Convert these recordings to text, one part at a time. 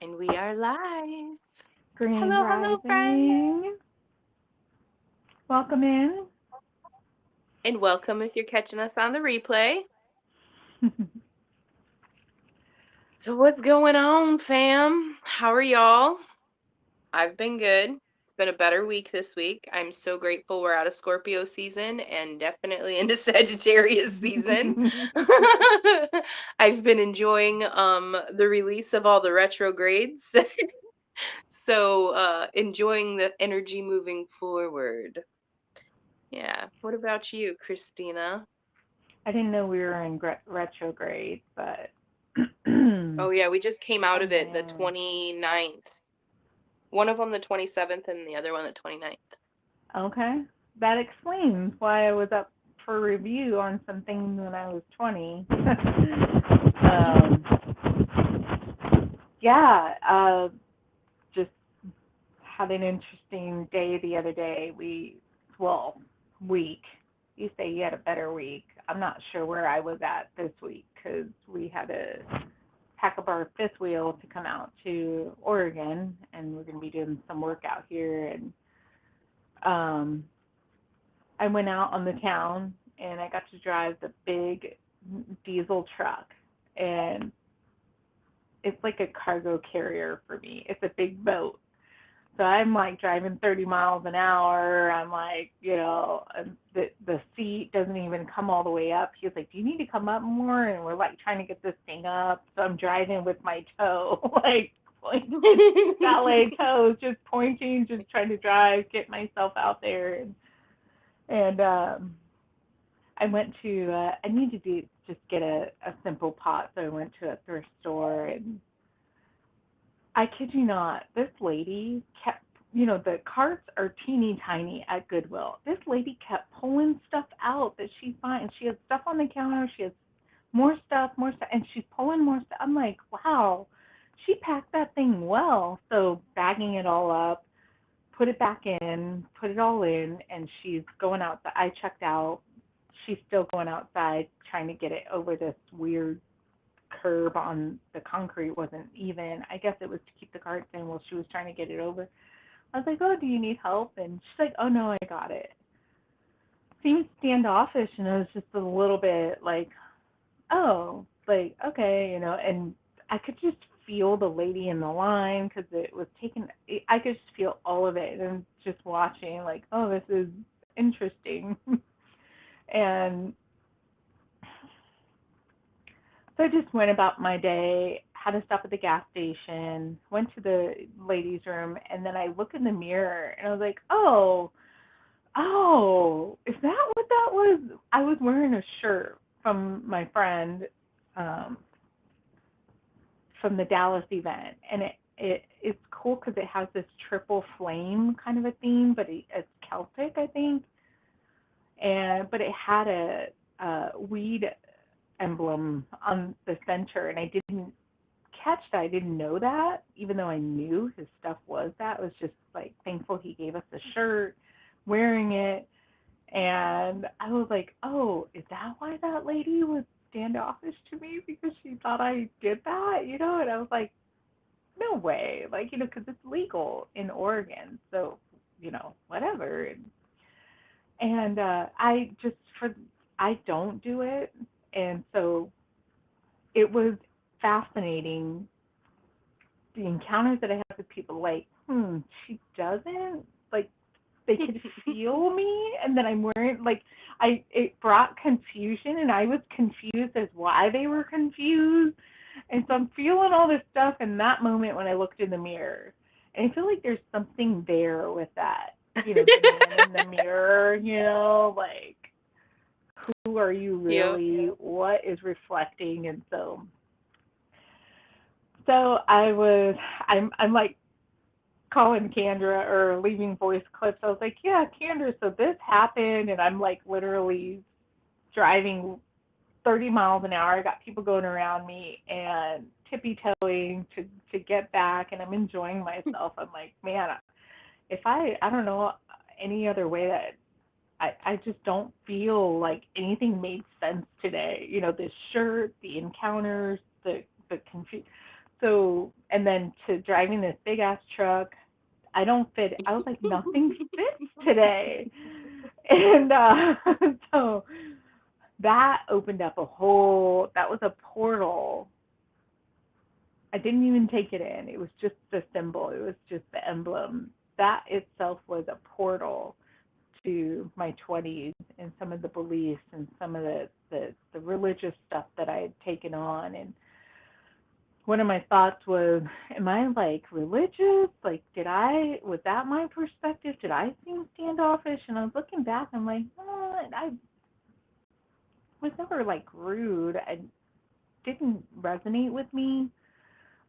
And we are live. Grand Hello, friends. Rising. Welcome in. And welcome if you're catching us on the replay. So, what's going on, fam? How are y'all? I've been good. It's been a better week this week. I'm so grateful we're out of Scorpio season and definitely into Sagittarius season. I've been enjoying the release of all the retrogrades. So, enjoying the energy moving forward. Yeah. What about you, Christina? I didn't know we were in retrograde, but oh Oh yeah, we just came out of it the man. 29th. One of them the 27th and the other one the 29th. Okay. That explains why I was up for review on some things when I was 20. Yeah, just had an interesting day the other day. Well, week. You say you had a better week. I'm not sure where I was at this week because we had to pack up our fifth wheel to come out to Oregon, and we're going to be doing some work out here. And um, I went out on the town, and I got to drive the big diesel truck, and it's like a cargo carrier for me. It's a big boat. So I'm like driving 30 miles an hour. I'm like, the seat doesn't even come all the way up. He's like, "Do you need to come up more?" And we're like trying to get this thing up. So I'm driving with my toe, like ballet toes, just pointing, just trying to drive, get myself out there. And I went to, I needed to just get a simple pot. So I went to a thrift store, and I kid you not, this lady kept, the carts are teeny tiny at Goodwill. This lady kept pulling stuff out that she finds. She had stuff on the counter. She has more stuff, and she's pulling more stuff. I'm like, wow, she packed that thing well. So bagging it all up, put it back in, put it all in, and she's going out. I checked out. She's still going outside trying to get it over this weird curb on the concrete wasn't even. I guess it was to keep the carts in while she was trying to get it over. I was like, "Oh, do you need help?" And she's like, "Oh no, I got it." Seemed standoffish, and I was just a little bit like, "Oh, like okay, And I could just feel the lady in the line because it was taking. I could just feel all of it, and just watching, like, "Oh, this is interesting." And so I just went about my day, had to stop at the gas station, went to the ladies' room, and then I look in the mirror and I was like, oh, is that what that was? I was wearing a shirt from my friend um, from the Dallas event, and it's cool because it has this triple flame kind of a theme, but it's Celtic, I think, and but it had a weed emblem on the center, and I didn't catch that. I didn't know that, even though I knew his stuff was that. I was just like thankful he gave us the shirt, wearing it, and I was like, oh, is that why that lady was standoffish to me because she thought I did that, And I was like, no way, like because it's legal in Oregon, so whatever. And I don't do it, and so it was fascinating the encounters that I have with people like, she doesn't like they could feel me and then I'm wearing like I it brought confusion and I was confused as why they were confused. And so I'm feeling all this stuff in that moment when I looked in the mirror. And I feel like there's something there with that, the man in the mirror, like who are you Yep. really? What is reflecting? And so I'm like calling Kendra or leaving voice clips. I was like, yeah, Kendra, so this happened, and I'm like literally driving 30 miles an hour. I got people going around me and tippy toeing to get back, and I'm enjoying myself. I'm like, man, if I don't know any other way that I just don't feel like anything made sense today. This shirt, the encounters, the confusion. So, and then to driving this big ass truck, I don't fit. I was like, nothing fits today. And so that opened up a whole, that was a portal. I didn't even take it in. It was just the symbol, it was just the emblem. That itself was a portal to my 20s and some of the beliefs and some of the religious stuff that I had taken on. And one of my thoughts was, am I like religious? Like, was that my perspective? Did I seem standoffish? And I was looking back, I'm like, I was never like rude. I didn't resonate with me.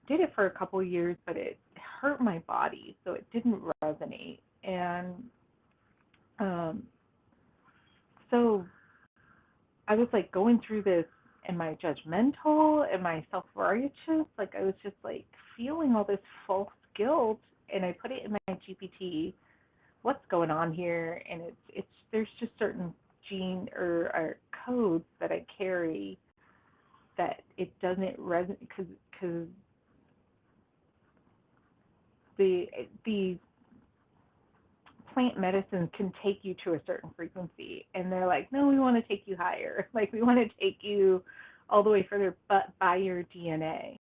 Did it for a couple of years, but it hurt my body, so it didn't resonate. And um, so I was like going through this. Am I judgmental? Am I self righteous? Like I was just like feeling all this false guilt, and I put it in my GPT. What's going on here? And it's there's just certain gene or codes that I carry that it doesn't resonate because the these plant medicines can take you to a certain frequency, and they're like, no, we want to take you higher. Like we want to take you all the way further, but by your DNA,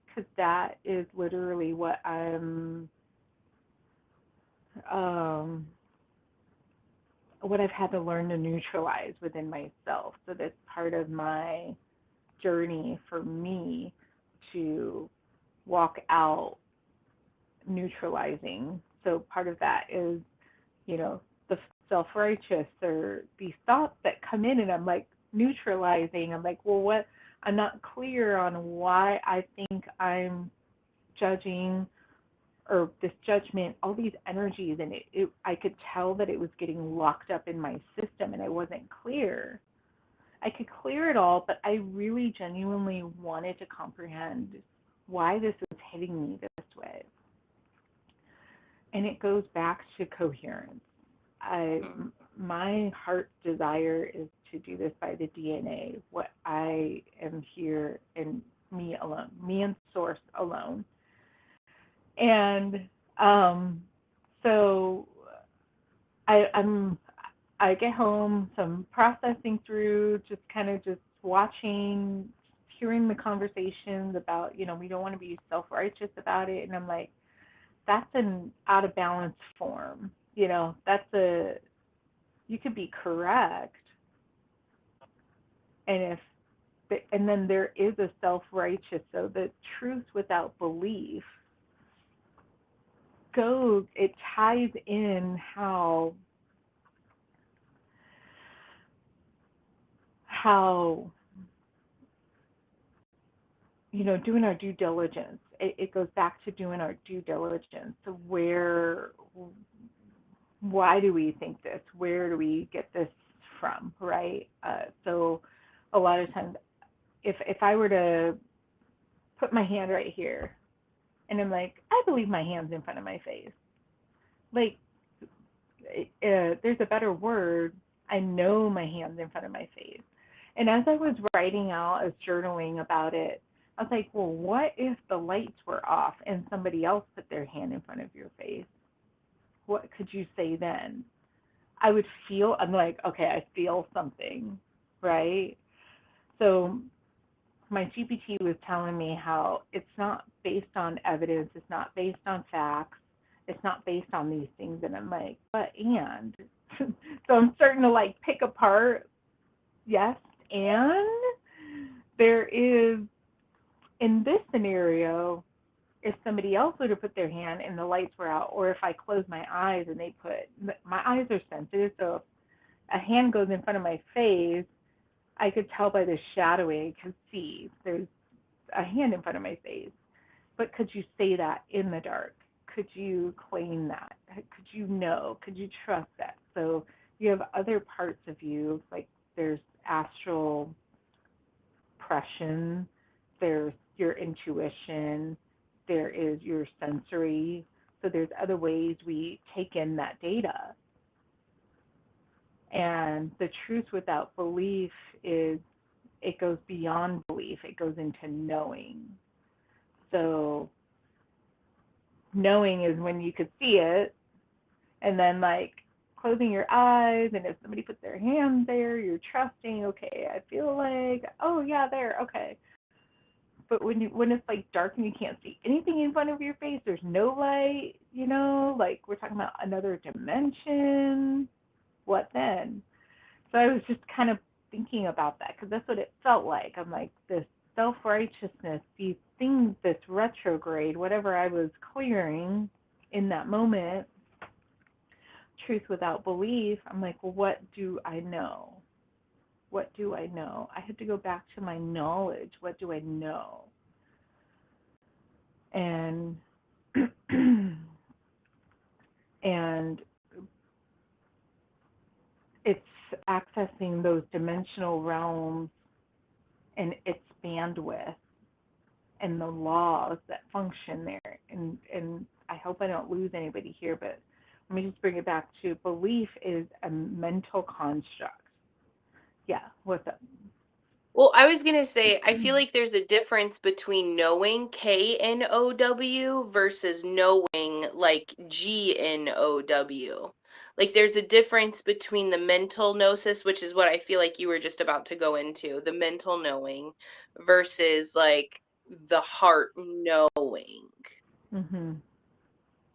because that is literally um, what I've had to learn to neutralize within myself. So that's part of my journey for me to walk out neutralizing. So part of that is, the self righteous or these thoughts that come in, and I'm like neutralizing. I'm like, well, what? I'm not clear on why I think I'm judging or this judgment, all these energies, and I could tell that it was getting locked up in my system, and I wasn't clear. I could clear it all, but I really genuinely wanted to comprehend why this was hitting me this way. And it goes back to coherence. I Mm. my heart's desire is to do this by the DNA. What I am here and me alone, me and source alone. And so I'm I get home, so I'm processing through, just kind of just watching, hearing the conversations about, we don't want to be self righteous about it. And I'm like, that's an out of balance form. You could be correct. And and then there is a self righteous. So the truth without belief it ties in how doing our due diligence. It goes back to doing our due diligence. So why do we think this? Where do we get this from, right? So a lot of times, if I were to put my hand right here, and I'm like, I believe my hand's in front of my face. Like, there's a better word. I know my hand's in front of my face. And as I was writing out, I was journaling about it. I was like, well, what if the lights were off and somebody else put their hand in front of your face? What could you say then? I'm like, okay, I feel something, right? So my GPT was telling me how it's not based on evidence, it's not based on facts, it's not based on these things. And I'm like, but and so I'm starting to like pick apart, yes, and there is in this scenario, if somebody else would have put their hand and the lights were out, or if I close my eyes and my eyes are sensitive, so if a hand goes in front of my face, I could tell by the shadowing, I could see there's a hand in front of my face. But could you say that in the dark? Could you claim that? Could you know? Could you trust that? So you have other parts of you, like there's astral impression, there's your intuition, there is your sensory. So there's other ways we take in that data. And the truth without belief is it goes beyond belief, it goes into knowing. So knowing is when you could see it, and then like closing your eyes, and if somebody puts their hand there, you're trusting, okay, I feel like, oh yeah, there, okay. But when it's like dark and you can't see anything in front of your face, there's no light, like we're talking about another dimension. What then? So I was just kind of thinking about that because that's what it felt like. I'm like, this self righteousness, these things, this retrograde, whatever I was clearing in that moment, truth without belief. I'm like, well, what do I know? What do I know? I had to go back to my knowledge. What do I know? And and it's accessing those dimensional realms and its bandwidth and the laws that function there. And I hope I don't lose anybody here, but let me just bring it back to belief is a mental construct. Yeah, what's up? Well, I was gonna say, I feel like there's a difference between knowing, KNOW, versus knowing, like, GNOW. Like, there's a difference between the mental gnosis, which is what I feel like you were just about to go into, the mental knowing, versus, like, the heart knowing. Mhm.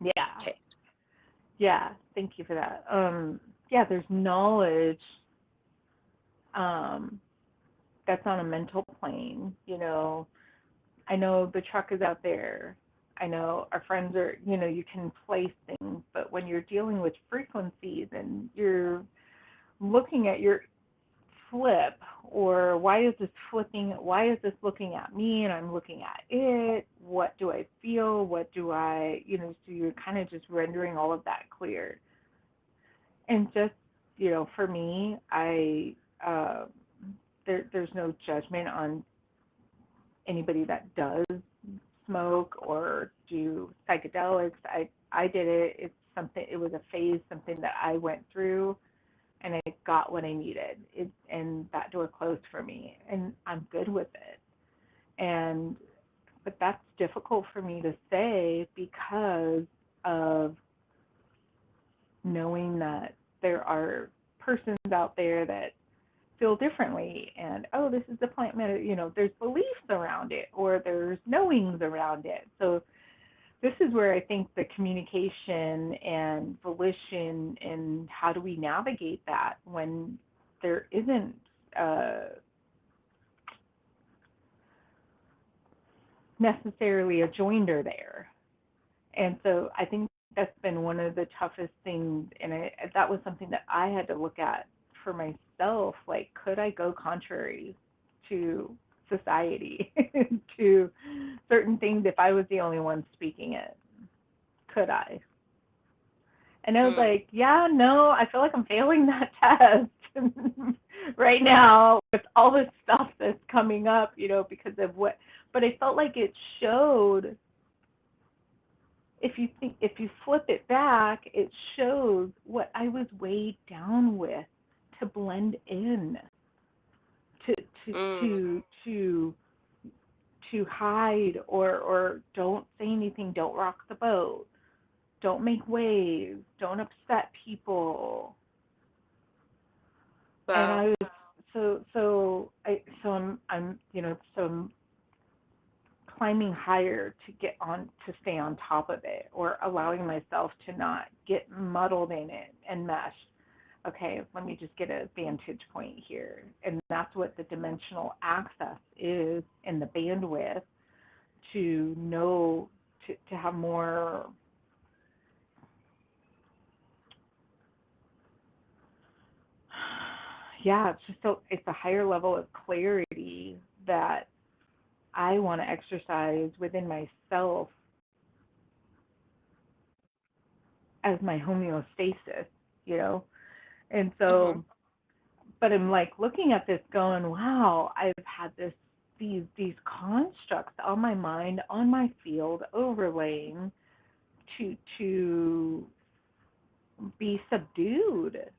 Yeah. Okay. Yeah, thank you for that. Yeah, there's knowledge um that's on a mental plane, I know the truck is out there. I know our friends are, you can place things, but when you're dealing with frequencies and you're looking at your flip, or why is this looking at me and I'm looking at it? What do I feel? What do I, so you're kind of just rendering all of that clear. And just, for me, uh, there's no judgment on anybody that does smoke or do psychedelics. I did it. It's something. It was a phase, something that I went through, and I got what I needed. And that door closed for me, and I'm good with it. And but that's difficult for me to say because of knowing that there are persons out there that feel differently, and oh, this is the plant there's beliefs around it, or there's knowings around it. So this is where I think the communication and volition, and how do we navigate that when there isn't necessarily a joinder there. And so I think that's been one of the toughest things, and that was something that I had to look at for myself. Like, could I go contrary to society, to certain things if I was the only one speaking it? Could I? And I was Mm. like, yeah, no, I feel like I'm failing that test right now with all this stuff that's coming up, because of what. But I felt like it showed, if you flip it back, it shows what I was weighed down with to blend in, to to Mm. to to to hide, or don't say anything, don't rock the boat, don't make waves, don't upset people. And Wow. I was I'm so I'm climbing higher to get on, to stay on top of it, or allowing myself to not get muddled in it and mesh. Okay, let me just get a vantage point here. And that's what the dimensional access is, and the bandwidth to know, to have more, yeah, it's a higher level of clarity that I want to exercise within myself as my homeostasis, you know? And Mhm. so, but I'm like looking at this going, wow, I've had these constructs on my mind, on my field, overlaying to be subdued,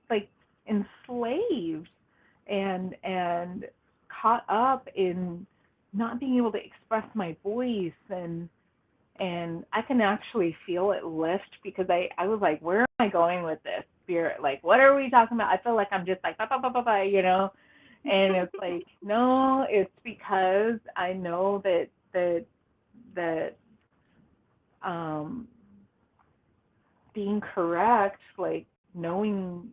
like enslaved, and caught up in not being able to express my voice, and I can actually feel it lift because I was like, where am I going with this spirit? Like, what are we talking about? I feel like I'm just like, ba, ba, ba, ba, ba, you know? And it's like, no, it's because I know that um, being correct, like knowing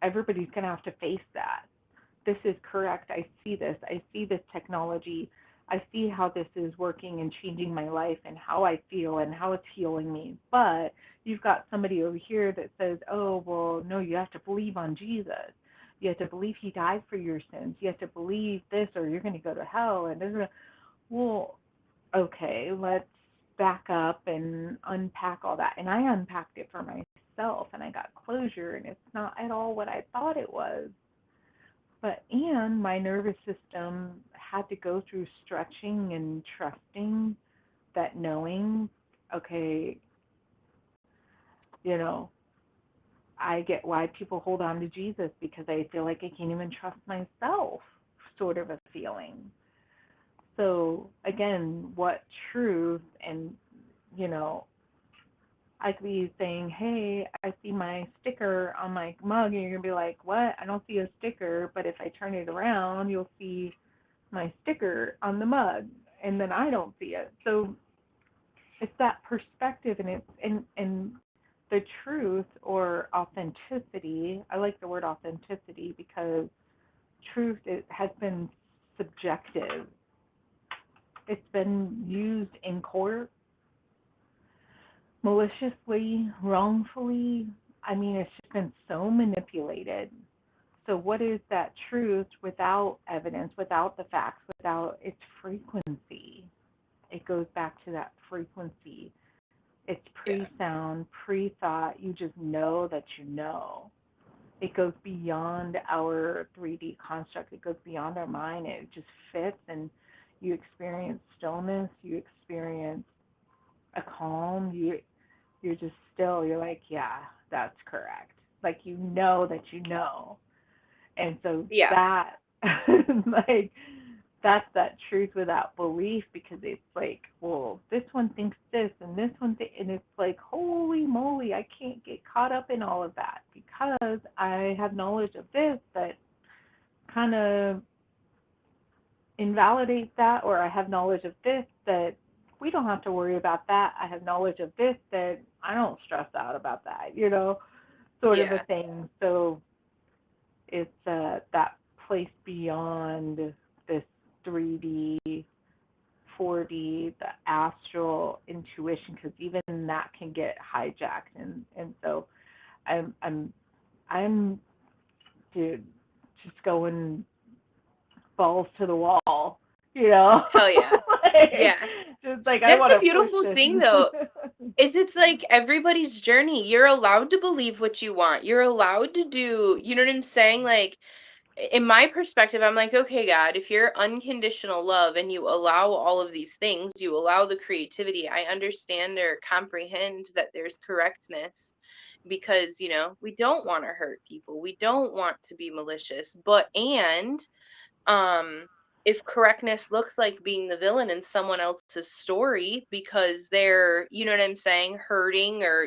everybody's going to have to face that. This is correct. I see this. I see this technology. I see how this is working and changing my life and how I feel and how it's healing me. But you've got somebody over here that says, oh, well, no, you have to believe on Jesus. You have to believe he died for your sins. You have to believe this or you're going to go to hell. And there's a, well, okay, let's back up and unpack all that. And I unpacked it for myself and I got closure, and it's not at all what I thought it was. And my nervous system had to go through stretching and trusting that, knowing, okay, you know, I get why people hold on to Jesus because I feel like I can't even trust myself, sort of a feeling. So again, what truth, and you know, I could be saying, hey, I see my sticker on my mug, and you're gonna be like, what? I don't see a sticker, but if I turn it around, you'll see my sticker on the mug, and then I don't see it. So it's that perspective, and the truth or authenticity. I like the word authenticity because truth, it has been subjective. It's been used in court maliciously, wrongfully. I mean, it's just been so manipulated. So, what is that truth without evidence, without the facts, without its frequency? It goes back to that frequency. It's Yeah. pre sound, pre thought. You just know that you know. It goes beyond our 3D construct, it goes beyond our mind. It just fits, and you experience stillness, you experience a calm, you're just still, you're like, yeah, that's correct. Like, you know that you know. And so Yeah. that, like, that's that truth without belief, because it's like, well, this one thinks this and this one and it's like, holy moly, I can't get caught up in all of that because I have knowledge of this that kind of invalidates that, or I have knowledge of this that we don't have to worry about that. I have knowledge of this that I don't stress out about that, sort of a Yeah. thing. So it's that place beyond this 3D, 4D, the astral intuition, because even that can get hijacked, and so I'm I'm dude just going balls to the wall, you know, Hell yeah. like, Yeah. just like I That's want the to push beautiful this. thing though, is it's like everybody's journey. You're allowed to believe what you want. You're allowed to do, you know what I'm saying? Like, in my perspective, I'm like, okay, God, if you're unconditional love and you allow all of these things, you allow the creativity, I understand or comprehend that there's correctness because, we don't want to hurt people. We don't want to be malicious. Um, if correctness looks like being the villain in someone else's story because they're, you know what I'm saying, hurting or,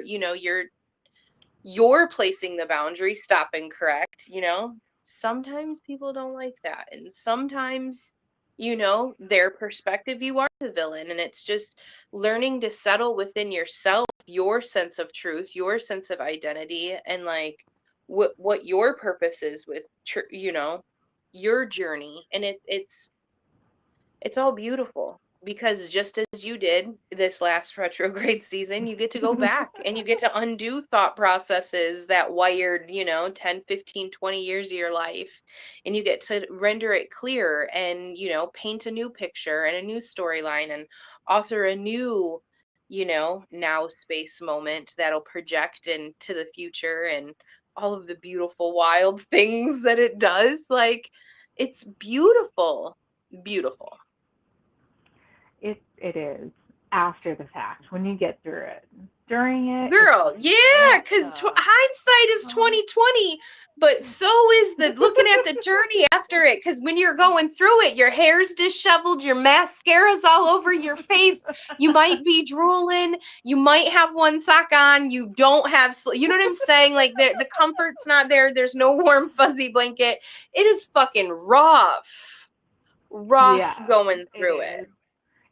you're placing the boundary, stop and correct, sometimes people don't like that. And sometimes, their perspective, you are the villain. And it's just learning to settle within yourself, your sense of truth, your sense of identity, and like what your purpose is with, your journey. And it's all beautiful because just as you did this last retrograde season, you get to go back and you get to undo thought processes that wired, 10, 15, 20 years of your life. And you get to render it clear and, paint a new picture and a new storyline and author a new, now space moment that'll project into the future and all of the beautiful, wild things that it does. Like, it's beautiful. Beautiful. It is. after the fact when you get through it. During it, it's Girl, like, yeah, what because the? hindsight is 2020, but so is the looking at the journey after it. Because when you're going through it, your hair's disheveled, your mascara's all over your face. You might be drooling. You might have one sock on. You don't have, you know what I'm saying? Like the comfort's not there. There's no warm fuzzy blanket. It is fucking rough Yeah, going it through it. is.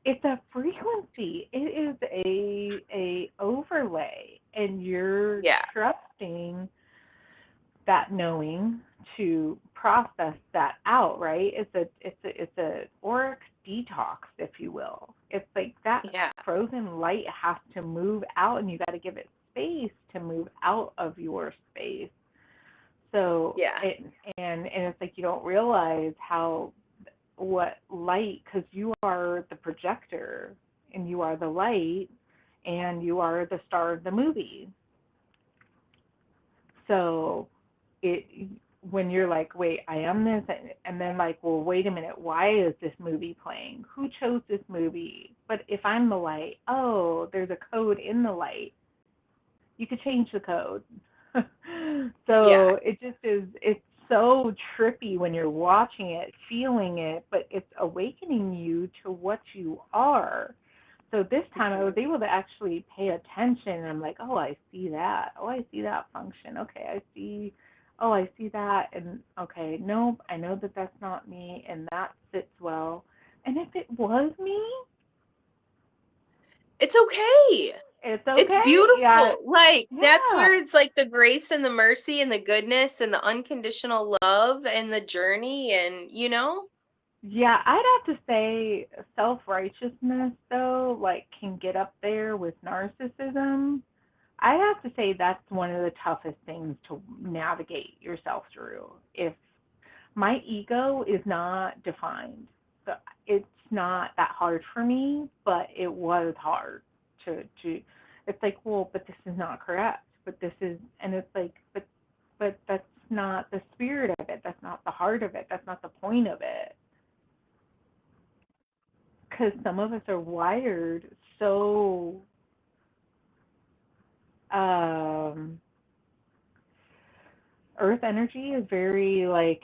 It's a frequency. It is a overlay, and you're Yeah, trusting that knowing to process that out, right? It's a auric detox, if you will. It's like that yeah, frozen light has to move out, and you got to give it space to move out of your space. So yeah, and it's like you don't realize how what light, because you are the projector and you are the light and you are the star of the movie. So it when you're like, wait, I am this, and then like, well, wait a minute, why is this movie playing? Who chose this movie? But if I'm the light, oh, there's a code in the light. You could change the code. yeah. So it just is. It's so trippy when you're watching it, feeling it, but it's awakening you to what you are. So this time I was Mhm. able to actually pay attention, and I'm like, oh, I see that. Oh, I see that function. Okay, I see. Oh, I see that. And okay, nope, I know that that's not me, and that fits well. And if it was me, It's okay. it's It's okay. Yeah, beautiful. Like that's yeah. where it's like the grace and the mercy and the goodness and the unconditional love and the journey and Yeah, I'd have to say self righteousness though, like can get up there with narcissism. I'd have to say that's one of the toughest things to navigate yourself through. If my ego is not defined, so it's not that hard for me, but it was hard to. It's like, well, but this is not correct. But this is, and it's like, but that's not the spirit of it. That's not the heart of it. That's not the point of it, because some of us are wired so um earth energy is very like,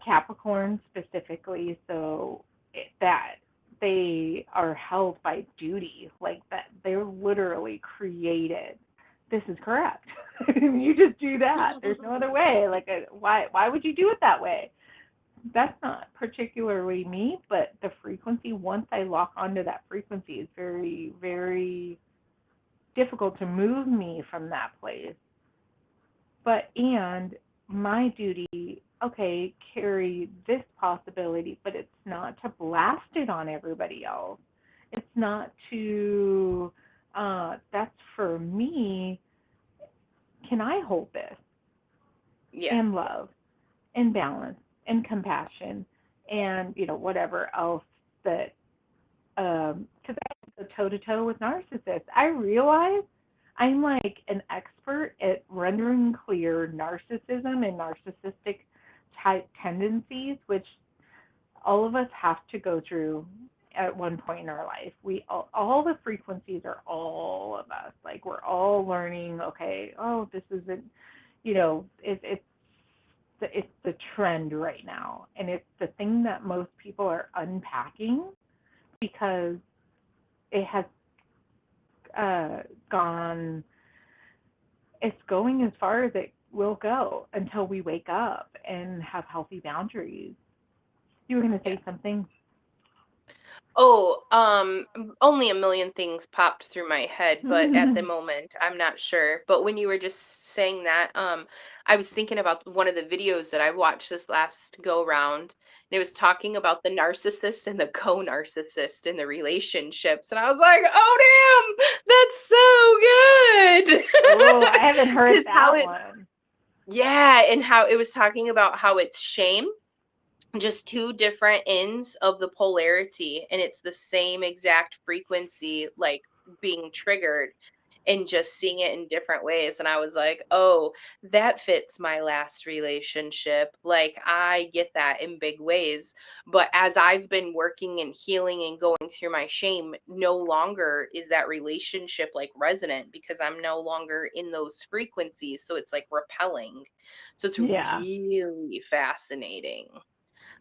Capricorn specifically, so that they are held by duty, like that they're literally created, this is correct. You just do that, there's no other way, like why would you do it that way? That's not particularly me, but the frequency, once I lock onto that frequency, is very, very difficult to move me from that place. But, and my duty, okay, carry this possibility, but it's not to blast it on everybody else. It's not to, that's for me. Can I hold this yeah. in love and balance and compassion and, whatever else that because I go toe to toe with narcissists. I realize I'm like an expert at rendering clear narcissism and narcissistic type tendencies, which all of us have to go through at one point in our life. We all the frequencies are all of us. Like we're all learning. Okay, oh, this isn't. It's the trend right now, and it's the thing that most people are unpacking because it has uh, gone, it's going as far as it will go until we wake up and have healthy boundaries. You were going to Yeah. say something? Oh, only a million things popped through my head, but at the moment, I'm not sure. But when you were just saying that, I was thinking about one of the videos that I watched this last go round, and it was talking about the narcissist and the co-narcissist in the relationships, and I was like, "Oh, damn, that's so good!" Oh, I haven't heard Because how that it, one. yeah, and how it was talking about how it's shame, just two different ends of the polarity, and it's the same exact frequency like being triggered, and just seeing it in different ways. And I was like, oh, that fits my last relationship. Like, I get that in big ways. But as I've been working and healing and going through my shame, no longer is that relationship like resonant because I'm no longer in those frequencies. So it's like repelling. So it's Yeah. really fascinating.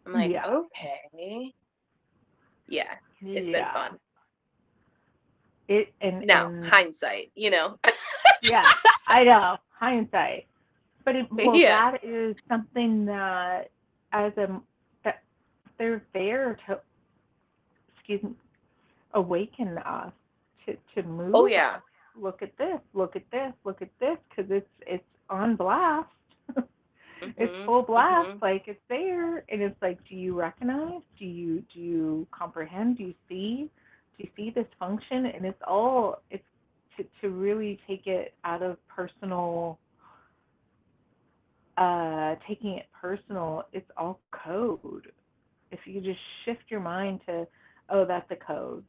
I'm like, Yeah. okay. Yeah, it's been Yeah. fun. It Now, and hindsight. yeah, I know hindsight, but well, Yeah. that is something that as a that they're there to, excuse me, awaken us to Oh, move yeah. us. Look at this, look at this, look at this, because it's on blast. It's Mhm. full blast, Mhm. like it's there, and it's like, do you recognize? Do you comprehend? Do you see this function? And it's all it's to really take it out of personal, taking it personal. It's all code. If you just shift your mind to, oh, that's a code.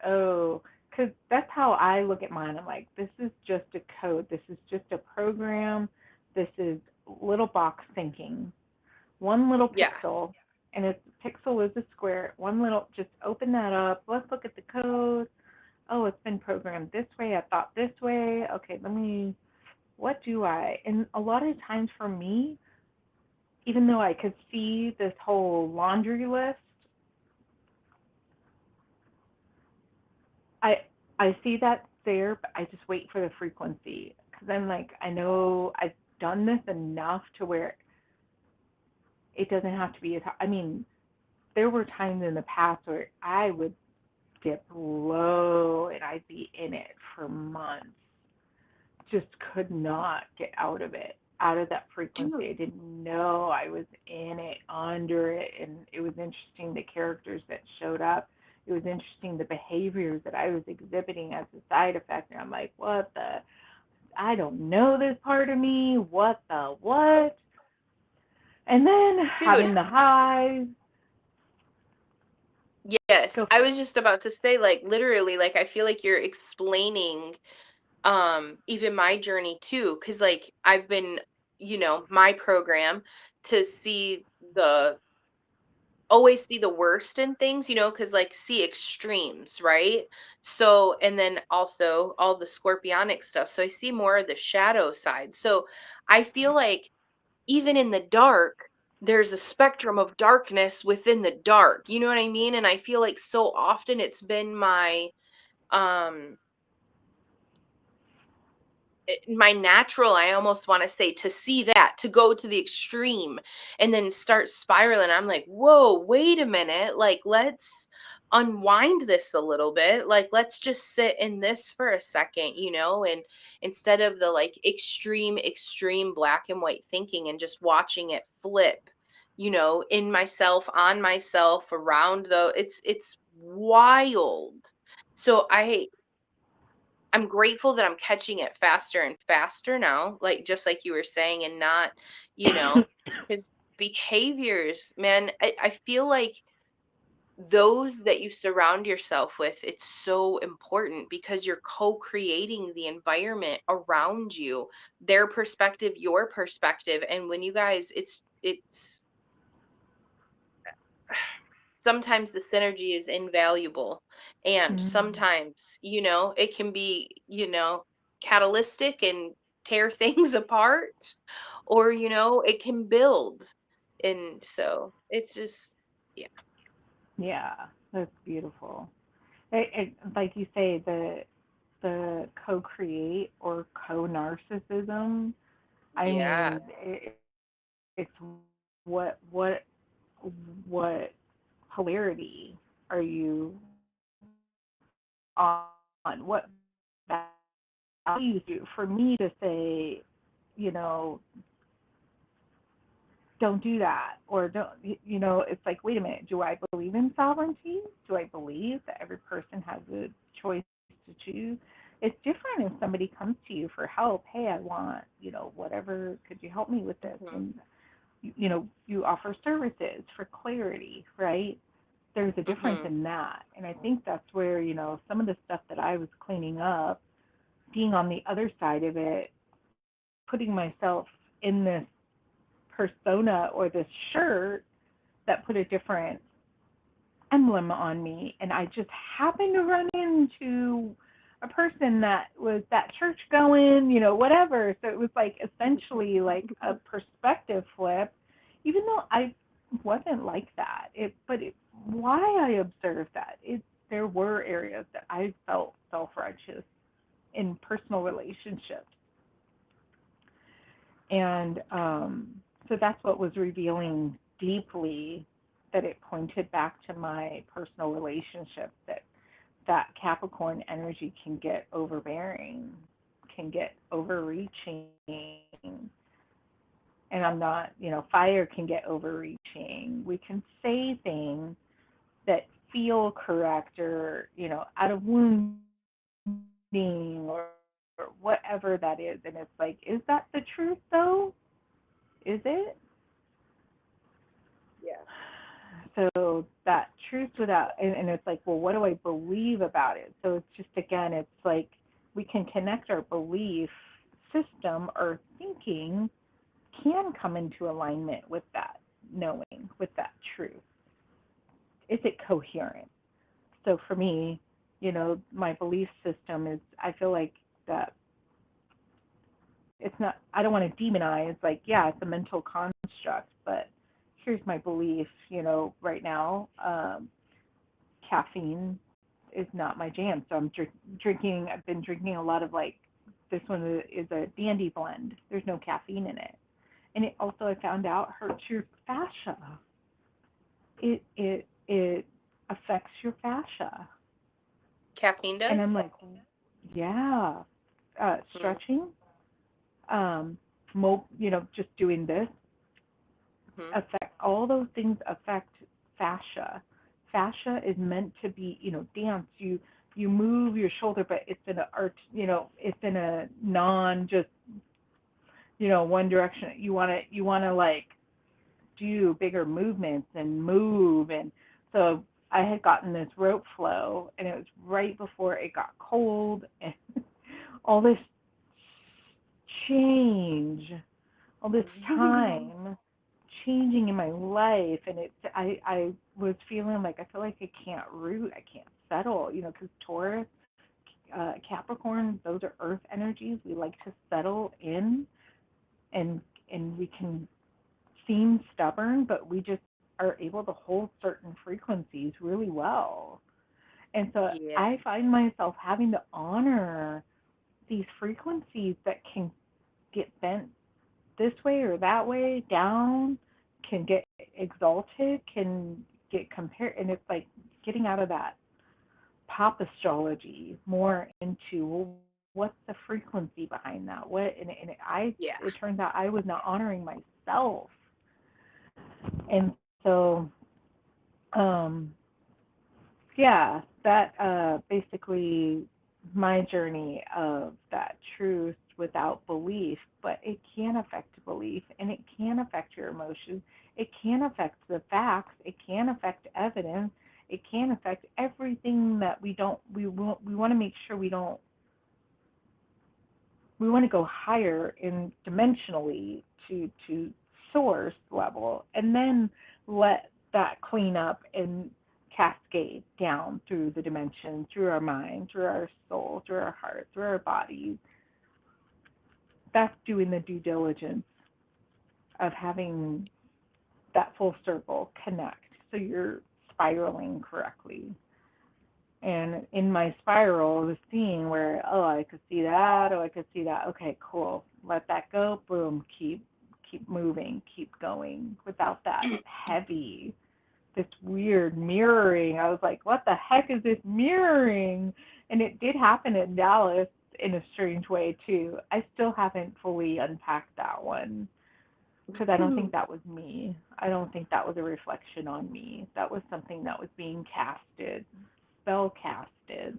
Oh, because that's how I look at mine. I'm like, this is just a code. This is just a program. This is little box thinking. One little Yeah. pixel, and a pixel is a square. One little, just open that up. Let's look at the code. Oh, it's been programmed this way. I thought this way. Okay, what do I? And a lot of times for me, even though I could see this whole laundry list, I I see that there, but I just wait for the frequency because I'm like, I know I've done this enough to where it doesn't have to be as. I mean, there were times in the past where I would dip low and I'd be in it for months. Just could not get out of it, out of that frequency. Dude, I didn't know I was in it, under it, and it was interesting the characters that showed up. It was interesting the behaviors that I was exhibiting as a side effect. And I'm like, what the? I don't know this part of me. What the what? And then dude. having the highs. Yes. Go I for it. was just about to say, like, literally, like, I feel like you're explaining even my journey too, because like I've been, my program to see the always see the worst in things, because like see extremes, right? So, and then also all the scorpionic stuff. So I see more of the shadow side. So I feel like even in the dark, there's a spectrum of darkness within the dark. You know what I mean? And I feel like so often it's been um my natural, I almost want to say, to see that, to go to the extreme and then start spiraling. I'm like, whoa, wait a minute, like let's unwind this a little bit, like let's just sit in this for a second, and instead of the like extreme black and white thinking and just watching it flip, in myself, on myself, around, though it's wild. So I'm grateful that I'm catching it faster and faster now, like just like you were saying, and not, because behaviors, man, I feel like those that you surround yourself with, it's so important because you're co-creating the environment around you, their perspective, your perspective. And when you guys, it's sometimes the synergy is invaluable, and Mm, sometimes it can be catalytic and tear things apart, or it can build. And so it's just, yeah. yeah, that's beautiful. Like you say, the co-create or co-narcissism. I Yeah. mean, it's what polarity are you on? What value for me to say, you know, don't do that, or don't, it's like, wait a minute, do I believe in sovereignty? Do I believe that every person has a choice to choose? It's different if somebody comes to you for help. Hey, I want, whatever, could you help me with this? Hmm. And you offer services for clarity, right? There's a difference Hmm. in that. And I think that's where, some of the stuff that I was cleaning up being on the other side of it, putting myself in this persona or this shirt that put a different emblem on me, and I just happened to run into a person that was that church going, whatever. So it was like essentially like a perspective flip, even though I wasn't like that. Why I observed that, there were areas that I felt self-righteous in personal relationships, and so that's what was revealing deeply, that it pointed back to my personal relationship, that Capricorn energy can get overbearing, can get overreaching. And I'm not, fire can get overreaching. We can say things that feel correct, or, out of wounding, or whatever that is. And it's like, is that the truth though? Is it? Yeah. So that truth without, and it's like, well, what do I believe about it? So it's just, again, it's like we can connect our belief system or thinking, can come into alignment with that knowing, with that truth. Is it coherent? So for me, my belief system is, I feel like that it's not, I don't want to demonize, like, yeah, it's a mental construct, but here's my belief, right now, caffeine is not my jam. So I've been drinking a lot of, like, this one is a dandy blend. There's no caffeine in it. And it also, I found out, hurts your fascia. It affects your fascia. Caffeine And I'm does? like, yeah, Mm. stretching, um, just doing this Hmm. affect, all those things affect fascia. Fascia is meant to be, dance. You move your shoulder, but it's in a art, it's in a non just, one direction. You want to like do bigger movements and move. And so I had gotten this rope flow, and it was right before it got cold, and all this change, all this time changing in my life. And I was feeling like, I feel like I can't root, I can't settle, because Taurus, Capricorn, those are earth energies. We like to settle in, and we can seem stubborn, but we just are able to hold certain frequencies really well. And so Yeah. I find myself having to honor these frequencies that can get bent this way or that way, down, can get exalted, can get compared. And it's like getting out of that pop astrology more into, well, what's the frequency behind that? It Yeah. turns out I was not honoring myself. And so, um, yeah, that basically my journey of that truth without belief, but it can affect belief, and it can affect your emotions. It can affect the facts. It can affect evidence. It can affect everything that we want to make sure we want to go higher in dimensionally to source level, and then let that clean up and cascade down through the dimension, through our mind, through our soul, through our heart, through our bodies. That's doing the due diligence of having that full circle connect, so you're spiraling correctly. And in my spiral, the seeing where, oh, I could see that, oh, I could see that. Okay, cool. Let that go. Boom. Keep moving. Keep going without that heavy, this weird mirroring. I was like, what the heck is this mirroring? And it did happen in Dallas in a strange way too. I still haven't fully unpacked that one, because I don't think that was me. I don't think that was a reflection on me. That was something that was being casted, spell casted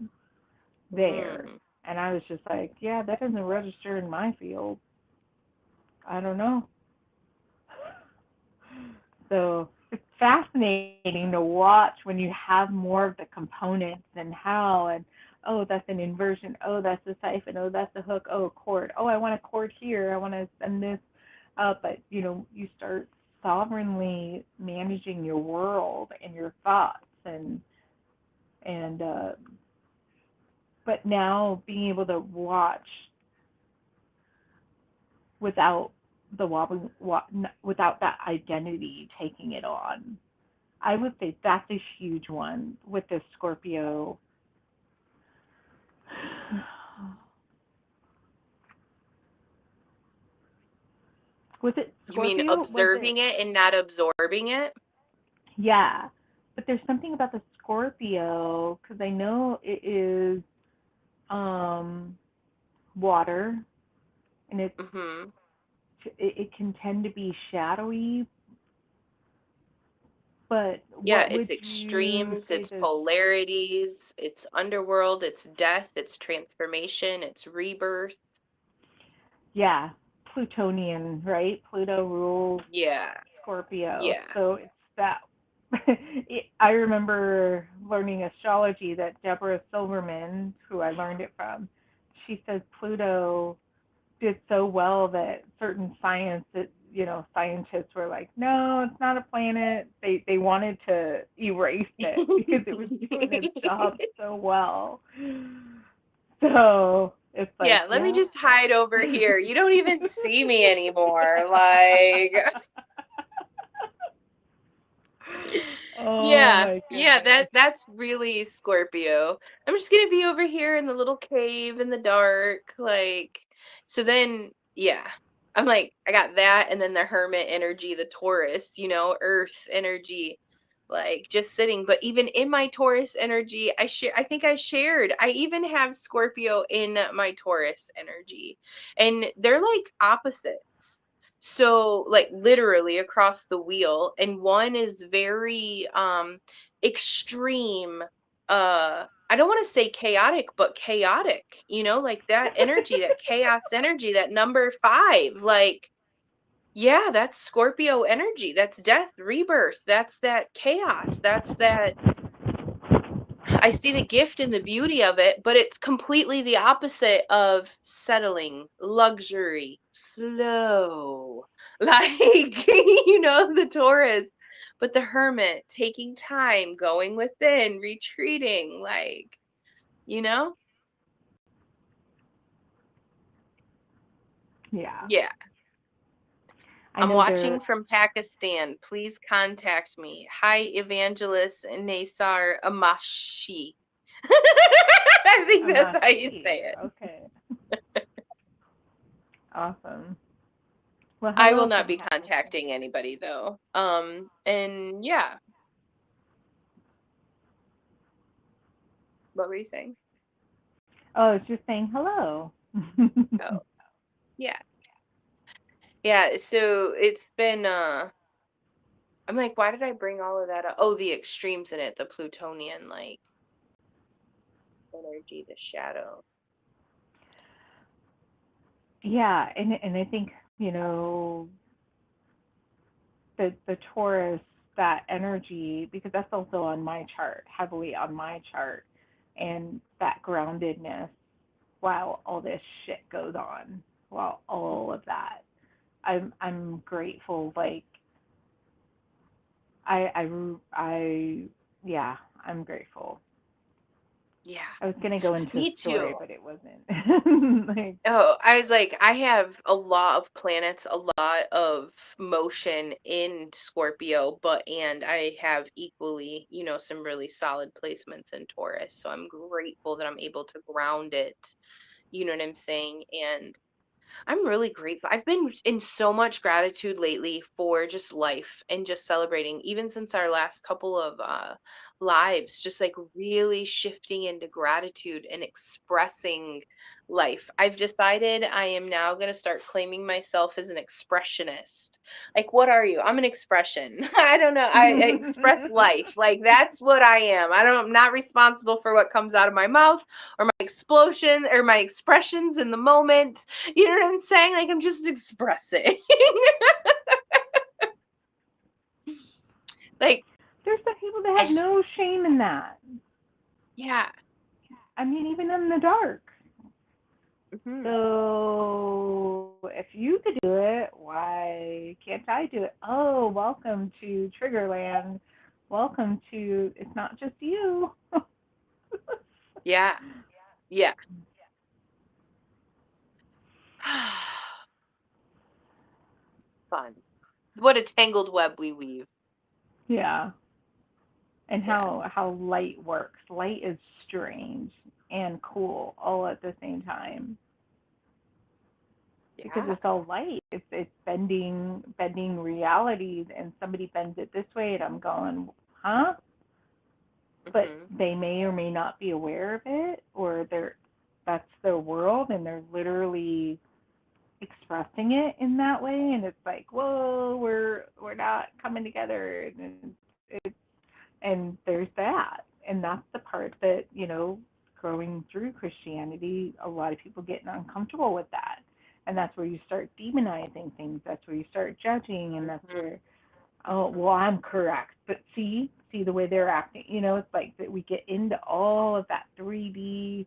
there. Mm. And I was just like, yeah, that doesn't register in my field. I don't know. So it's fascinating to watch when you have more of the components and how, and oh, oh, that's an inversion. Oh, that's a siphon. Oh, that's a hook. Oh, a cord. Oh, I want a cord here. I want to send this up. But, you start sovereignly managing your world and your thoughts and but now being able to watch without the without that identity taking it on. I would say that's a huge one with this Scorpio. Was it You mean Scorpio? Was it? observing it and not absorbing it? Yeah. But there's something about the Scorpio because I know it is um, water, and Mm-hmm. it can tend to be shadowy. But Yeah, what it's would you extremes, say it's this? polarities, it's underworld, it's death, it's transformation, it's rebirth. Yeah, Plutonian, right? Pluto rules Yeah, Scorpio, yeah. so it's that. I remember learning astrology that Deborah Silverman, who I learned it from, she says Pluto did so well that certain scientists were like, no, it's not a planet. They wanted to erase it because it was doing its job so well. So it's like, Yeah, let me yeah. just hide over here. You don't even see me anymore. Like, Oh yeah, my yeah, goodness. that's really Scorpio. I'm just gonna be over here in the little cave in the dark, like so then yeah. I'm like, I got that and then the hermit energy, the Taurus, earth energy, like just sitting. But even in my Taurus energy, I think I shared. I even have Scorpio in my Taurus energy. And they're like opposites. So like literally across the wheel, and one is very extreme, I don't want to say chaotic, but chaotic, like that energy, that chaos energy, that number 5, like yeah, that's Scorpio energy. That's death, rebirth. That's that chaos. That's that. I see the gift and the beauty of it, but it's completely the opposite of settling, luxury, slow, like, the Taurus. But the hermit, taking time, going within, retreating, like, you know? Yeah. Yeah. I I'm know watching they're from Pakistan. Please contact me. Hi, Evangelist Nasar Amashi. I think a that's how you mashi. say it. Okay. Awesome. Well, I will hello not from be Pakistan. contacting anybody though. And yeah, what were you saying? Oh, it's just saying hello. Oh, yeah. Yeah, so it's been I'm like, why did I bring all of that up? Oh, the extremes in it, the Plutonian like energy, the shadow. Yeah, and I think, the Taurus, that energy, because that's also on my chart, heavily on my chart, and that groundedness while all this shit goes on, while all of that. I'm grateful. Like I yeah, I'm grateful. Yeah, I was gonna go into a me story, too. but it wasn't. Like, Oh, I was like, I have a lot of planets, a lot of motion in Scorpio, and I have equally, some really solid placements in Taurus. So I'm grateful that I'm able to ground it. You know what I'm saying? And I'm really grateful. I've been in so much gratitude lately for just life and just celebrating, even since our last couple of lives, just like really shifting into gratitude and expressing life. I've decided I am now going to start claiming myself as an expressionist. Like, what are you? I'm an expression. I don't know. I express life. Like, that's what I am. I'm not responsible for what comes out of my mouth or my explosion or my expressions in the moment. You know what I'm saying? Like I'm just expressing. Like there's some people that I have just no shame in that. yeah. I mean, even in the dark. Hmm. So if you could do it, why can't I do it? Oh, welcome to Triggerland. Welcome to, it's not just you. Yeah. Yeah. Fun. What a tangled web we weave. Yeah. And Yeah. how light works. Light is strange and cool all at the same time because Yeah. it's all light. It's bending realities, and somebody bends it this way, and I'm going, huh? But Hmm. they may or may not be aware of it, or that's their world, and they're literally expressing it in that way, and it's like, whoa, we're not coming together, and there's that, and that's the part that growing through Christianity, a lot of people getting uncomfortable with that, and that's where you start demonizing things. That's where you start judging, and that's Hmm. where, oh well, I'm correct, but see the way they're acting. It's like that we get into all of that 3D,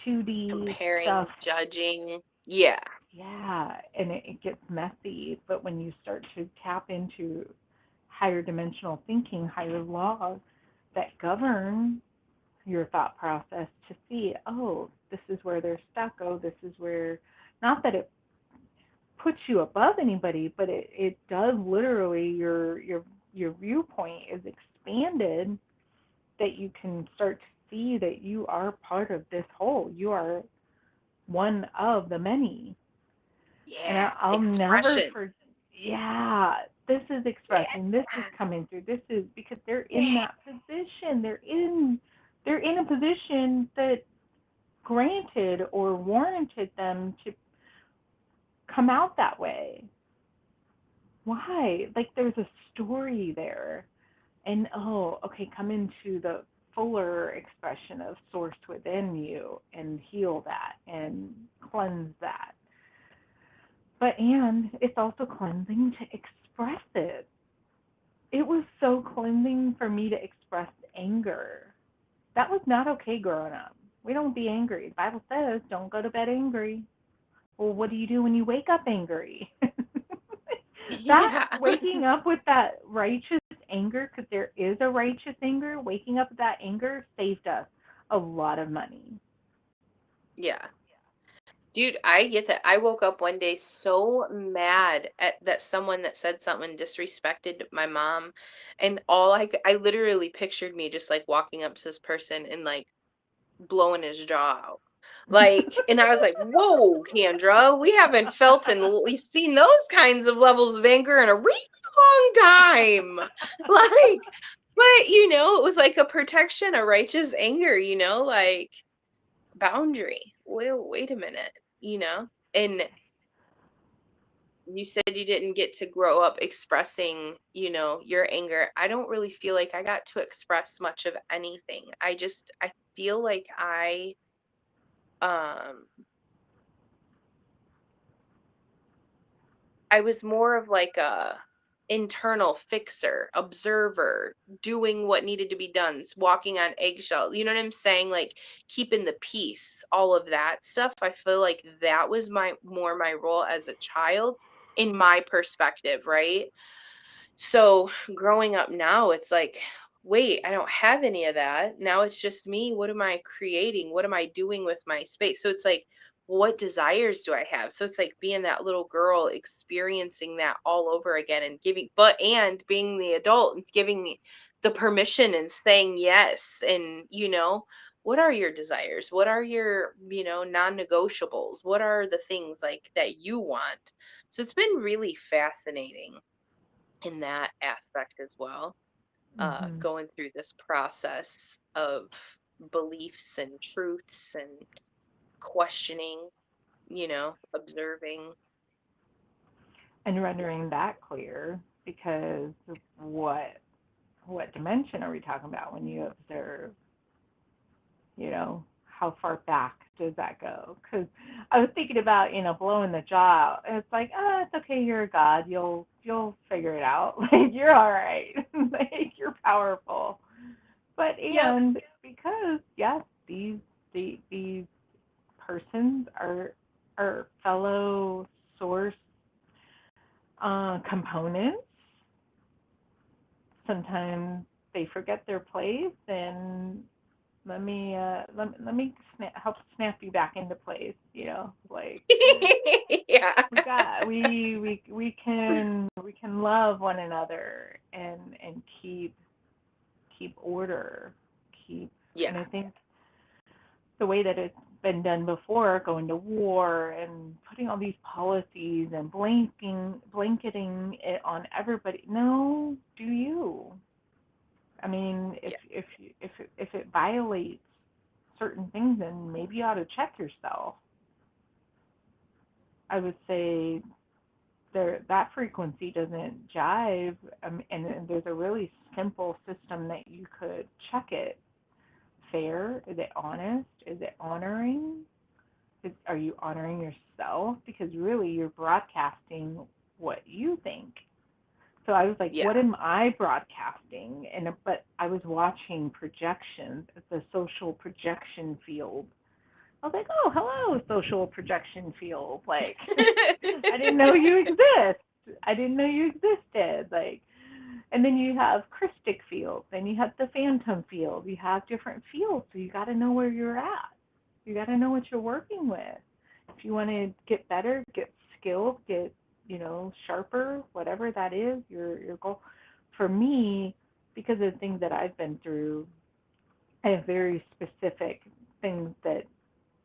2D stuff. Comparing, judging. Yeah. Yeah, and it gets messy. But when you start to tap into higher dimensional thinking, higher laws that govern your thought process to see, oh, this is where they're stuck. Oh, this is where, not that it puts you above anybody, but it does literally, your viewpoint is expanded, that you can start to see that you are part of this whole. You are one of the many. And Yeah. I'll never Expression. forget. Yeah, this is Yeah. expressing. This is coming through. This is because they're in Yeah. that position. They're in a position that granted or warranted them to come out that way. Why? Like there's a story there. And oh, okay, come into the fuller expression of source within you and heal that and cleanse that. But and it's also cleansing to express it. It was so cleansing for me to express anger. That was not okay growing up. We don't be angry. The Bible says don't go to bed angry. Well, what do you do when you wake up angry? That Yeah. waking up with that righteous anger, because there is a righteous anger, waking up with that anger saved us a lot of money. Yeah. Dude, I get that. I woke up one day so mad at that someone that said something disrespected my mom, and I literally pictured me just like walking up to this person and like blowing his jaw out. Like, and I was like, "Whoa, Kendra, we haven't felt and we've seen those kinds of levels of anger in a really long time." Like, but it was like a protection, a righteous anger, like boundary. Well, wait a minute, you know? And you said you didn't get to grow up expressing, your anger. I don't really feel like I got to express much of anything. I feel like um I was more of like a internal fixer, observer, doing what needed to be done, walking on eggshells. You know what I'm saying? Like keeping the peace, all of that stuff. I feel like that was my role as a child in my perspective, right? So growing up now, it's like, wait, I don't have any of that. Now it's just me. What am I creating? What am I doing with my space? So it's like, what desires do I have? So it's like being that little girl, experiencing that all over again and and being the adult and giving the permission and saying yes. And, what are your desires? What are your, non negotiables? What are the things like that you want? So it's been really fascinating in that aspect as well, Hmm. going through this process of beliefs and truths and questioning, observing. And Yeah. rendering that clear, because what dimension are we talking about when you observe? How far back does that go? Because I was thinking about blowing the jaw out. It's like, it's okay, you're a god. You'll figure it out. Like you're all right. Like you're powerful. But Yep. and because yes, these. these persons are fellow source components. Sometimes they forget their place, and let me help snap you back into place. Like Yeah. we can love one another and keep order, keep. Yeah. And I think the way that it's been done before, going to war and putting all these policies and blanketing it on everybody. No, do you? I mean, Yeah. if it violates certain things, then maybe you ought to check yourself. I would say that frequency doesn't jive, and there's a really simple system that you could check it. Fair? Is it honest? Is it honoring? Are you honoring yourself? Because really, you're broadcasting what you think. So I was like, Yeah. what am I broadcasting? But I was watching projections, the social projection field. I was like, oh, hello, social projection field. Like, I didn't know you exist. I didn't know you existed. Like, and then you have Christic field, then you have the phantom field. You have different fields, so you got to know where you're at. You got to know what you're working with. If you want to get better, get skilled, get sharper, whatever that is, your goal. For me, because of the things that I've been through, I have very specific things that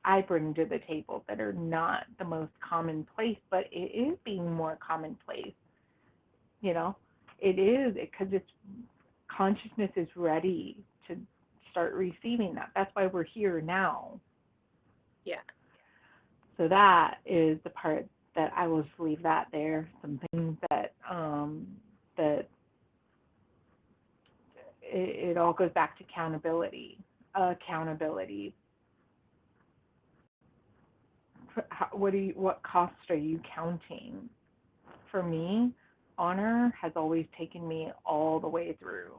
I bring to the table that are not the most commonplace, but it is being more commonplace. You know, it is because it's consciousness is ready to start receiving that. That's why we're here now. Yeah. So that is the part that I will just leave that there. Some things that it all goes back to accountability. Accountability. What costs are you counting? For me, honor has always taken me all the way through.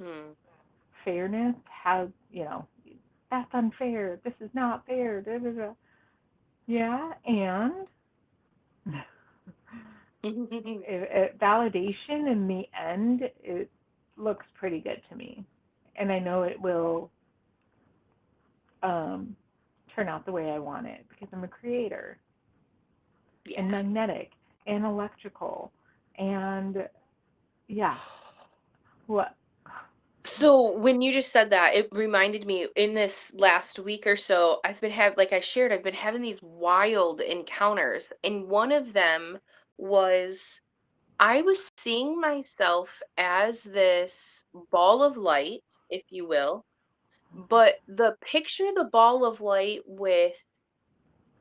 Hmm. Fairness has, that's unfair. This is not fair. Da, da, da. Yeah, and validation in the end, it looks pretty good to me. And I know it will um, turn out the way I want it because I'm a creator Yeah. and magnetic and electrical. And yeah, what? So when you just said that, it reminded me in this last week or so, like I shared, I've been having these wild encounters. And one of them was I was seeing myself as this ball of light, if you will, but picture the ball of light with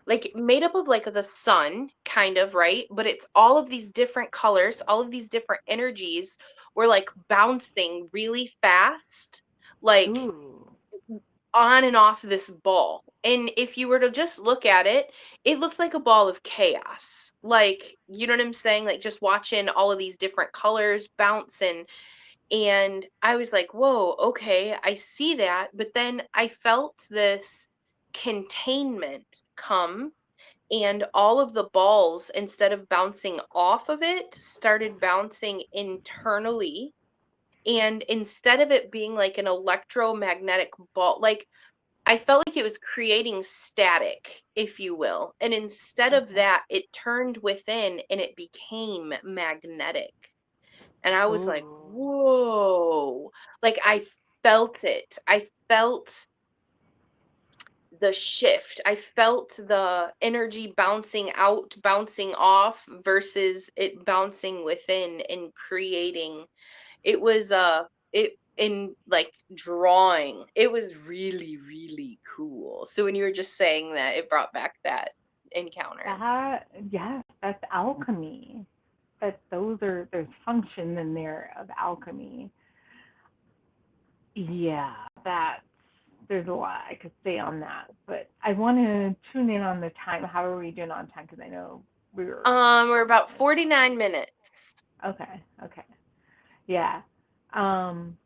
like made up of like the sun kind of, right, but it's all of these different colors, all of these different energies were like bouncing really fast, like Ooh, on and off this ball. And if you were to just look at it, it looked like a ball of chaos, like, you know what I'm saying, like just watching all of these different colors bounce. And I was like, whoa, okay, I see that. But then I felt this containment come, and all of the balls, instead of bouncing off of it, started bouncing internally. And instead of it being like an electromagnetic ball, like I felt like it was creating static, if you will. And instead of okay. that, it turned within and it became magnetic. And I was like, Ooh, whoa. Like I felt it. I felt the shift. I felt the energy bouncing out, bouncing off versus it bouncing within and creating. It was it in like drawing. It was really, really cool. So when you were just saying that, it brought back that encounter. that yes, that's alchemy. There's function in there of alchemy. Yeah, that there's a lot I could say on that, but I want to tune in on the time. How are we doing on time? Because I know we were We're about 49 minutes. okay. Okay, yeah. Um,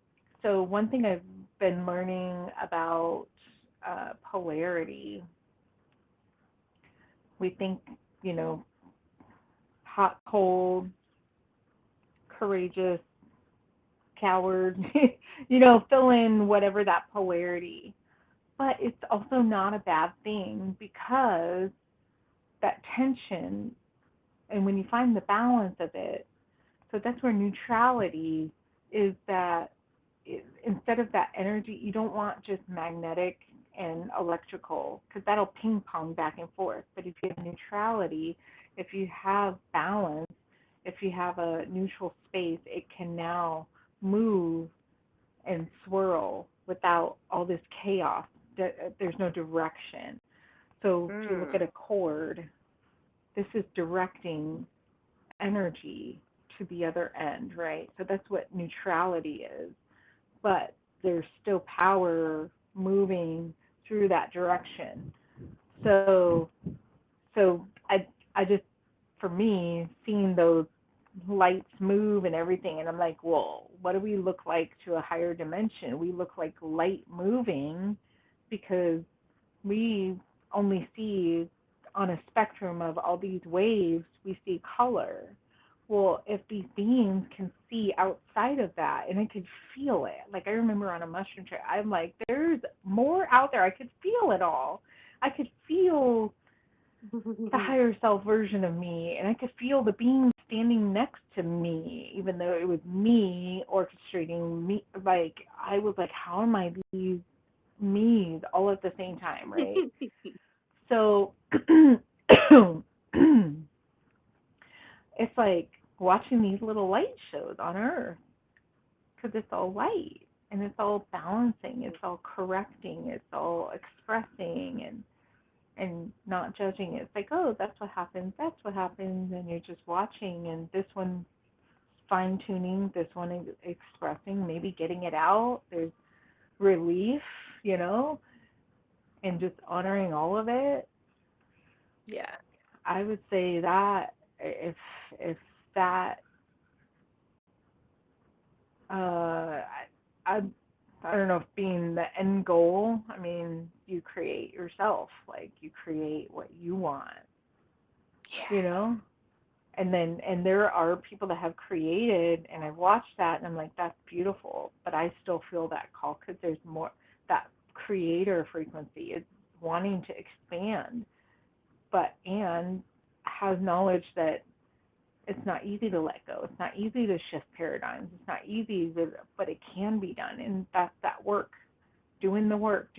so one thing I've been learning about polarity. We think, you know, hot, cold, courageous, coward, fill in whatever that polarity. But it's also not a bad thing because that tension, and when you find the balance of it, so that's where neutrality is that instead of that energy, you don't want just magnetic and electrical because that'll ping pong back and forth. But if you have neutrality, if you have balance, if you have a neutral space, it can now move and swirl without all this chaos. There's no direction. So if you look Mm. at a cord, this is directing energy to the other end, right? So that's what neutrality is. But there's still power moving through that direction. So so I just for me seeing those lights move and everything and I'm like, well, what do we look like to a higher dimension? We look like light moving because we only see on a spectrum of all these waves, we see color. Well, if these beings can see outside of that and I could feel it, like I remember on a mushroom trip, I'm like, there's more out there. I could feel it all. I could feel the higher self version of me, and I could feel the being standing next to me, even though it was me orchestrating me. Like, I was like, how am I these me's all at the same time, right? So it's like watching these little light shows on Earth because it's all light and it's all balancing, it's all correcting, it's all expressing and not judging. It's like, oh, that's what happens, and you're just watching, and this one fine tuning, this one is expressing, maybe getting it out. There's relief, you know, and just honoring all of it. Yeah. I would say that if that I I don't know if being the end goal. I mean, you create yourself, like you create what you want, you Yeah. know. And there are people that have created, and I've watched that, and I'm like, that's beautiful. But I still feel that call because there's more. That creator frequency is wanting to expand, but and has knowledge that it's not easy to let go. It's not easy to shift paradigms. It's not easy, but it can be done. And that's that work, doing the work,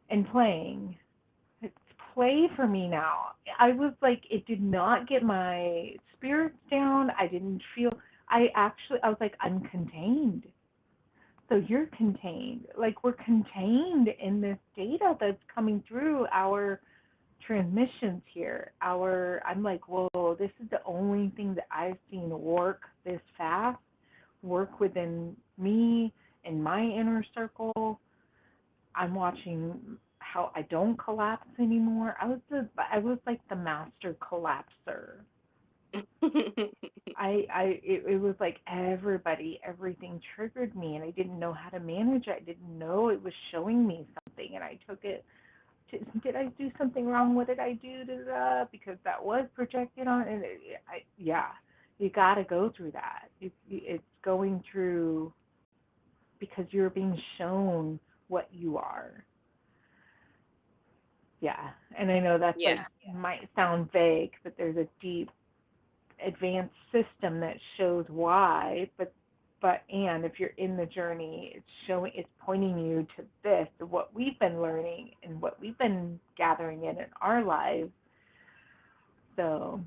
and playing. It's play for me now. I was like, it did not get my spirits down. I didn't feel, I was like, I'm contained. So you're contained. Like we're contained in this data that's coming through our transmissions here. I'm like, whoa, this is the only thing that I've seen work this fast, work within me and my inner circle. I'm watching how I don't collapse anymore. I was like the master collapser. It was like everything triggered me and I didn't know how to manage it. I didn't know it was showing me something and I took it did I do something wrong? What did I do to the because that was projected on and yeah, you got to go through that. It's going through because you're being shown what you are. Yeah, and I know that's like Yeah. might sound vague, but there's a deep advanced system that shows why, but and if you're in the journey, it's pointing you to this, what we've been learning and what we've been gathering in our lives. So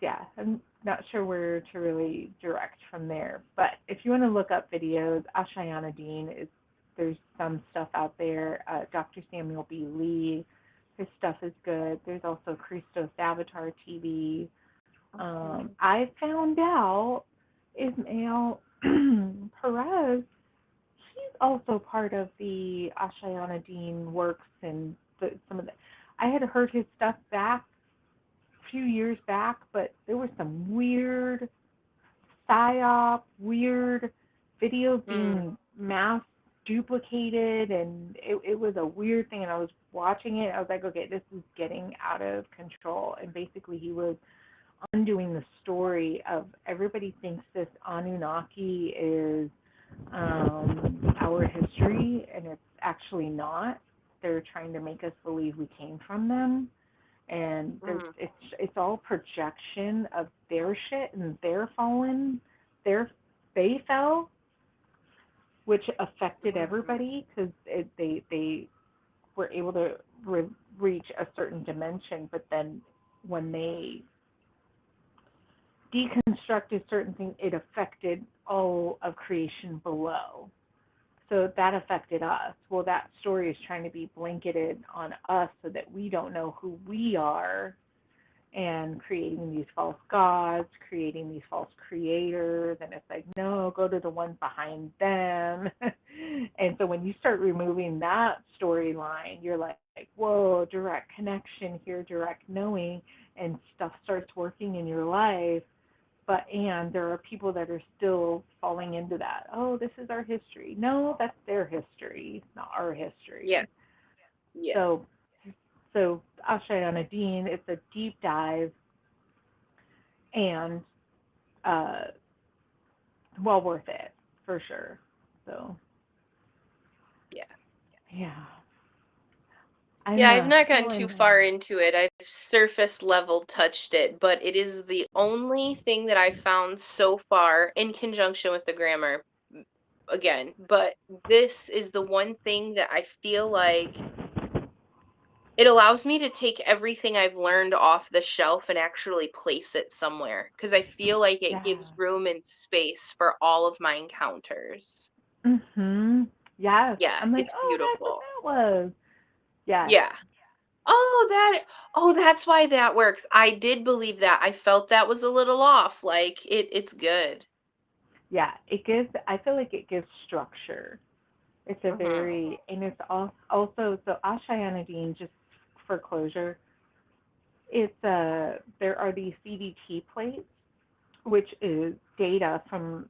yeah, I'm not sure where to really direct from there. But if you want to look up videos, Ashayana Dean is there's some stuff out there. Dr. Samuel B. Lee, his stuff is good. There's also Christos Avatar TV. Okay. I found out Ismail Perez, he's also part of the Ashayana Dean works and some of the. I had heard his stuff back a few years back, but there was some weird psyop, weird videos Mm. being mass duplicated, and it was a weird thing. And I was watching it. I was like, okay, this is getting out of control. And basically, he was undoing the story of everybody thinks this Anunnaki is our history, and it's actually not. They're trying to make us believe we came from them, and Mm, it's all projection of their shit and their fallen, their they fell, which affected mm, everybody because they were able to reach a certain dimension, but then when they deconstructed certain things, it affected all of creation below. So that affected us. Well, that story is trying to be blanketed on us so that we don't know who we are, and creating these false gods, creating these false creators. And it's like, no, go to the one behind them. And so when you start removing that storyline, you're like, whoa, direct connection here, direct knowing, and stuff starts working in your life. But and there are people that are still falling into that. Oh, this is our history. No, that's their history, not our yeah, history. yeah, So so Ashayana Dean, it's a deep dive, and uh, well worth it for sure. So yeah. yeah, Yeah, I've not gotten too feeling far into it. I've surface level touched it, but it is the only thing that I've found so far in conjunction with the grammar again. But this is the one thing that I feel like it allows me to take everything I've learned off the shelf and actually place it somewhere because I feel like it yeah. gives room and space for all of my encounters. Mhm. Yes, Yeah, I'm like, it's oh, that's what beautiful. that was. Yes. Yeah. Oh, that's why that works. I did believe that. I felt that was a little off. Like it's good. Yeah, it gives. I feel like it gives structure. It's a Mhm. very, and it's also so Ashayana Dean, just for closure, it's there are these CDT plates, which is data from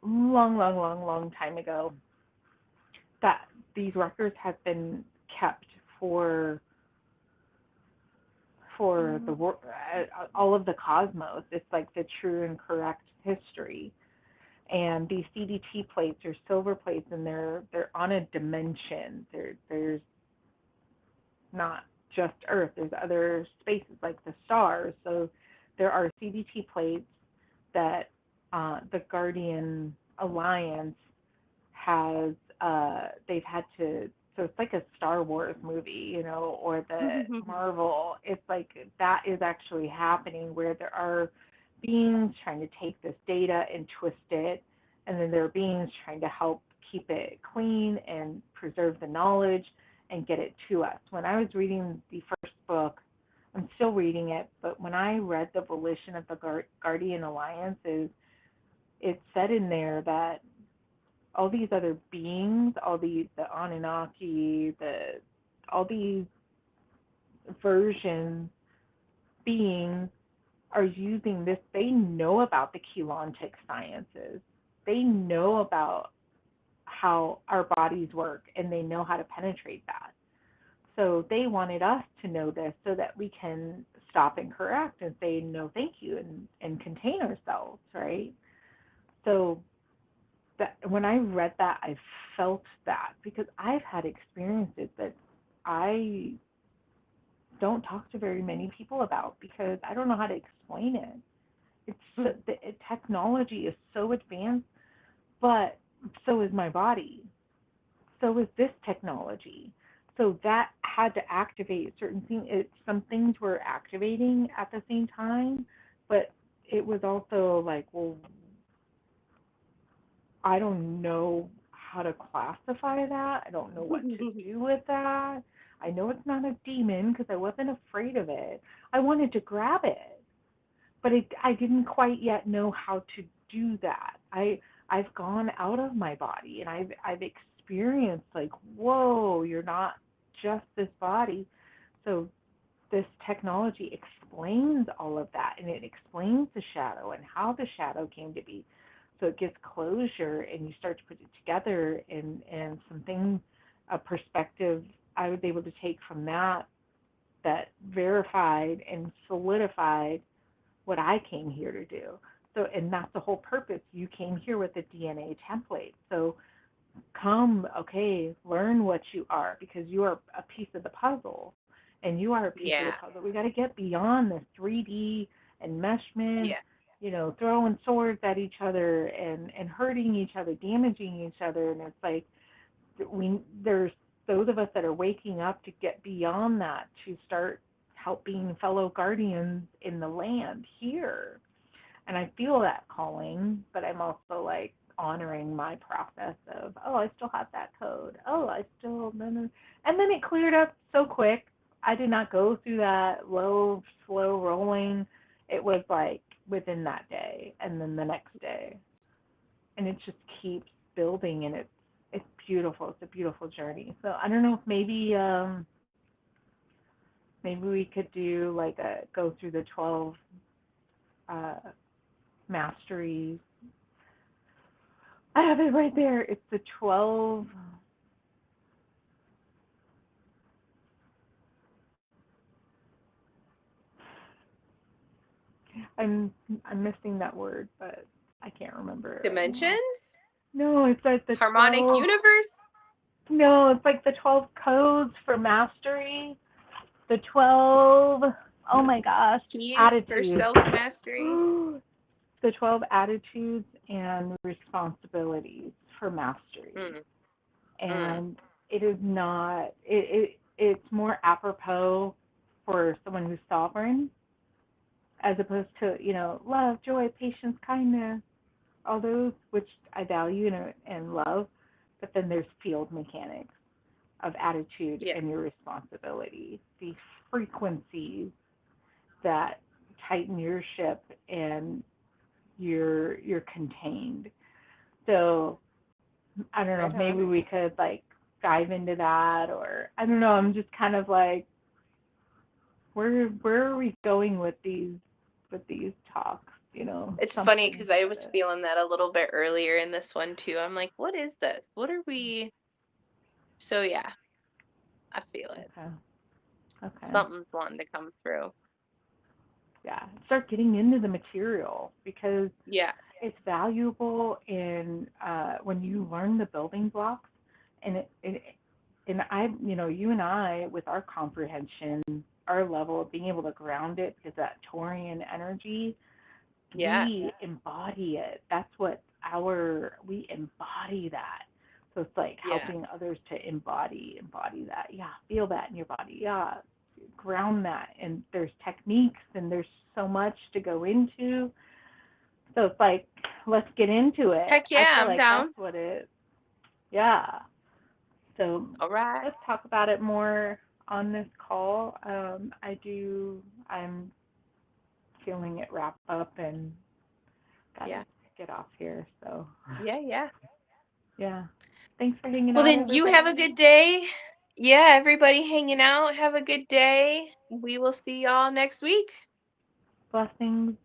long time ago, that these records have been kept for the all of the cosmos. It's like the true and correct history. And these CDT plates are silver plates, and they're on a dimension. There's not just Earth. There's other spaces like the stars. So there are CDT plates that the Guardian Alliance has. They've had to. So it's like a Star Wars movie, or the Marvel. It's like that is actually happening, where there are beings trying to take this data and twist it, and then there are beings trying to help keep it clean and preserve the knowledge and get it to us. When I was reading the first book, I'm still reading it, but when I read the volition of the Guardian Alliances, it said in there that all these other beings, all the Anunnaki, all these version beings are using this. They know about the Keylontic sciences. They know about how our bodies work, and they know how to penetrate that. So they wanted us to know this so that we can stop and correct and say no, thank you, and contain ourselves, right? So that when I read that, I felt that because I've had experiences that I don't talk to very many people about because I don't know how to explain it. The technology is so advanced, but so is my body. So is this technology. So that had to activate certain things. Some things were activating at the same time, but it was also like, well, I don't know how to classify that. I don't know what to do with that. I know it's not a demon because I wasn't afraid of it. I wanted to grab it, but I didn't quite yet know how to do that. I've gone out of my body, and I've experienced like, whoa, you're not just this body. So this technology explains all of that, and it explains the shadow and how the shadow came to be. so it gets closure and you start to put it together and something, a perspective I was able to take from that that verified and solidified what I came here to do. So, and that's the whole purpose. You came here with a DNA template. So come, okay, learn what you are because you are a piece of the puzzle and you are a piece of the Yeah. puzzle. We got to get beyond this 3D enmeshment, Yeah. throwing swords at each other and hurting each other, damaging each other. And it's like, there's those of us that are waking up to get beyond that, to start helping fellow guardians in the land here. And I feel that calling, but I'm also like honoring my process of, oh, I still have that code. Oh, I still, and then it cleared up so quick. I did not go through that low, slow rolling. It was like within that day and then the next day. And it just keeps building and it's beautiful. It's a beautiful journey. So I don't know if maybe we could do like a go through the 12 uh, masteries. I have it right there. It's the 12. I'm missing that word, but I can't remember it right now. Dimensions? No, it's like the Harmonic 12. universe? No, it's like the 12 codes for mastery. The 12. Oh my gosh, Keys for attitudes. self-mastery? The 12 attitudes and responsibilities for mastery. Mm. Mm. And it is not. It's more apropos for someone who's sovereign as opposed to love, joy, patience, kindness, all those which I value and love. But then there's field mechanics of attitude Yeah. and your responsibility, these frequencies that tighten your ship and you're contained. So I don't know, Right maybe on. we could like dive into that, or I don't know, I'm just kind of like, where are we going with these talks, It's funny something because I with was it. feeling that a little bit earlier in this one too. I'm like, what is this? What are we? So yeah, I feel it. Okay. Okay. Something's wanting to come through. Yeah. Start getting into the material because Yeah. it's valuable in when you learn the building blocks and and I, you and I, with our comprehension, our level of being able to ground it, because that Taurian energy, Yeah. we embody it. That's what we embody that. So it's like Yeah. helping others to embody that. Yeah, feel that in your body. Yeah, ground that. And there's techniques and there's so much to go into. So it's like, let's get into it. Heck I yeah, feel I'm like that's down. what yeah. So All right. let's talk about it more on this call. I'm feeling it wrap up and gotta Yeah. get off here. So Yeah. Yeah. yeah. Thanks for hanging Well, out, then you have a everybody. good day. Yeah, everybody hanging out. Have a good day. We will see y'all next week. Blessings.